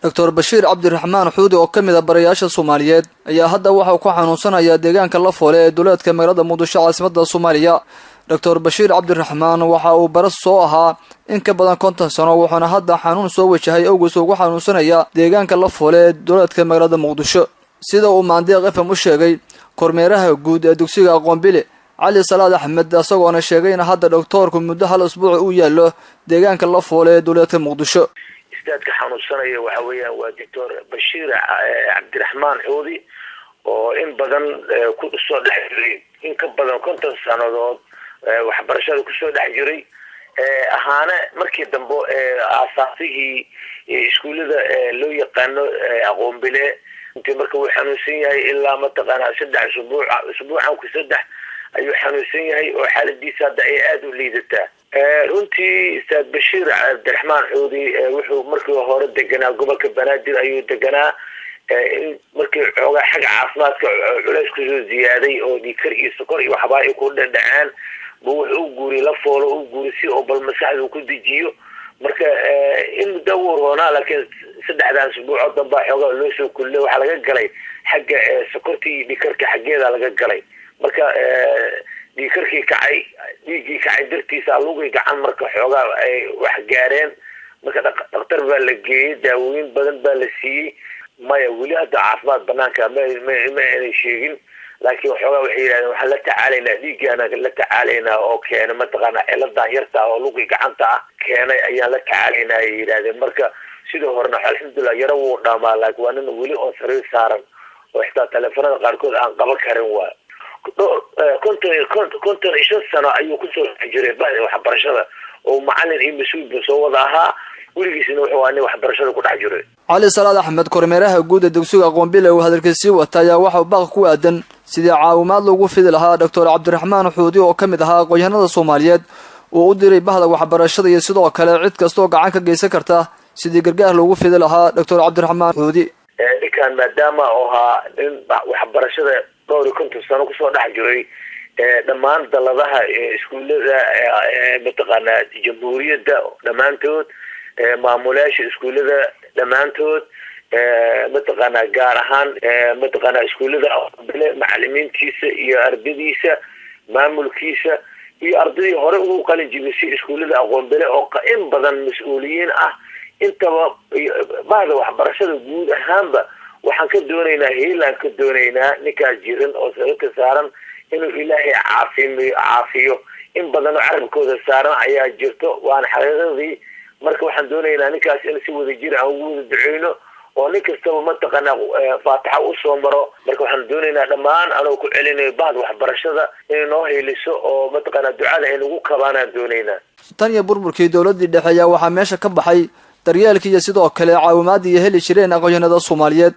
دكتور بشير عبد الرحمن حودي oo kamid ah barayaasha Soomaaliyeed ayaa hadda waxa uu ku xanuunsanaya deegaanka la foole ee dawladka magaalada Muqdisho caasimadda Soomaaliya. Dr. Bashir Abdirrahman waxa uu baras soo ahaa in ka badan 50 sano wuxuuna hadda xanuun soo wajahay awgeed ugu xanuunsanaya deegaanka la foole ee dawladka magaalada Muqdisho. Sida uu Maandeeq FM u sheegay kormeeraha guud ee dugsiga Aqoonbile Ali Salaad Ahmed asagoona sheegay in hadda doctorku muddo hal usbuuc uu yaalo deegaanka la foole ee dawladka Muqdisho. استاذ حنوسنايا waxa weeyaan waa Dr. Bashir Abdirrahman Xuudi oo in badan ku soo dhaxjiray in ka badan 50 sanadood waxbarashada ku soo dhaxjiray ahaana markii dambe aasaasihii iskuulada loo yaqaan Aqoonbile intii markii uu xanuunsan yahay ilaa ma taqaan 3 usbuucan ku 3 ayuu xanuunsan yahay oo xaaladiisa hadda ay aad u liidataa runtii Ustaad Bashir Abdirrahman Xuudi wuxuu markii hore deganaa gobolka Banaadir ayuu deganaa markii xoogaa xag caafimaadka culays ku soo ziyaaday oo dhiikar iyo sokor iyo waxba ay ku dhacaan wuxuu guuri la foolo uu guuri si oo bal maskaxdu ku dejiyo marka in dawr hoona laakiin saddexdan usbuuc dambe xoogaa loo soo kulay waxa laga galay xagga sokortii iyo dhiikarka xageeda laga galay marka dhiikarkii kacay dartiisa lagu gacan marka xoogaa ay wax gaareen marka dhaqtar baa la geeyay daawooyin badan baa la siiyay maya wali hadda caafimaad banaanka ma ay sheegin laakiin xoogaa waxay yiraahdeen waxa la tacaaleynaa dhiigana la tacaaleynaa oo keena ma taqaana ciladan yarta oo lagu gacanta keenay ayaa la tacaaleynaa yiraahdeen marka sidoo horena alxamdulillah yara wuu dhaamaa laakiin waa nin wali oo sariir saaran oo xitaa telefoonada qaarkood aan qaban karin waa كنت عشان سنة أيوة كنت أجري بعد وحبرشة ومعلن إيه مسؤول بصوّدها ولقيت إنه حواني وحبرشة كنت أجري. علي صلاad Ahmed kormeeraha guud ee dugsiga Aqoonbile oo hadalkiisii watay waxa uu baaq ku aadan sidii caawimaad loogu fidi lahaa Dr. Abdirrahman Xuudi oo kamid ahaa aqoonyahanada Soomaaliyeed oo u diray bahda waxbarashada iyo sidoo kale cid kasta oo gacan ka geysan karta sidii gargaar loogu fidi lahaa Dr. Abdirrahman Xuudi. Kan maadaama oo waxbarashada dhowr kunta sano ku soo dhaxjiray dhamaan daladaha iskuulada mataqaana jamhuuriyadda dhamaantood maamulayaasha iskuulada dhamaantood mataqaana gaar ahaan mataqaana iskuulada Aqoonbile macallimiintiisa iyo ardaydiisa maamulkiisa iyo arday hore ugu qalin jibisay iskuulada Aqoonbile oo in badan mas'uuliyiin ah intaba baada waxbarashada guud ahaanba waxaan ka doonaynaa heelan ka doonaynaa ninka jiran oo sababta saaran inuu Ilaahay caafiyo in badan oo carabkooda saaran ayaa jirto waan xariiqadii marka waxaan doonaynaa ninkaas in si wada jir aan ugu duceyno oo nin kastaba ma taqana faataxa u soo maro marka waxaan doonaynaa dhamaan anoo ku celinayo baad waxbarashada in noo heeliso oo ma taqana ducada ay ugu kabaanaan doonaynaa tan iyo burburkii dawladii dhexe ayaa waxa meesha ka baxay daryeelkii iyo sidoo kale caawimaadii heli jireen aqoonyahanada Soomaaliyeed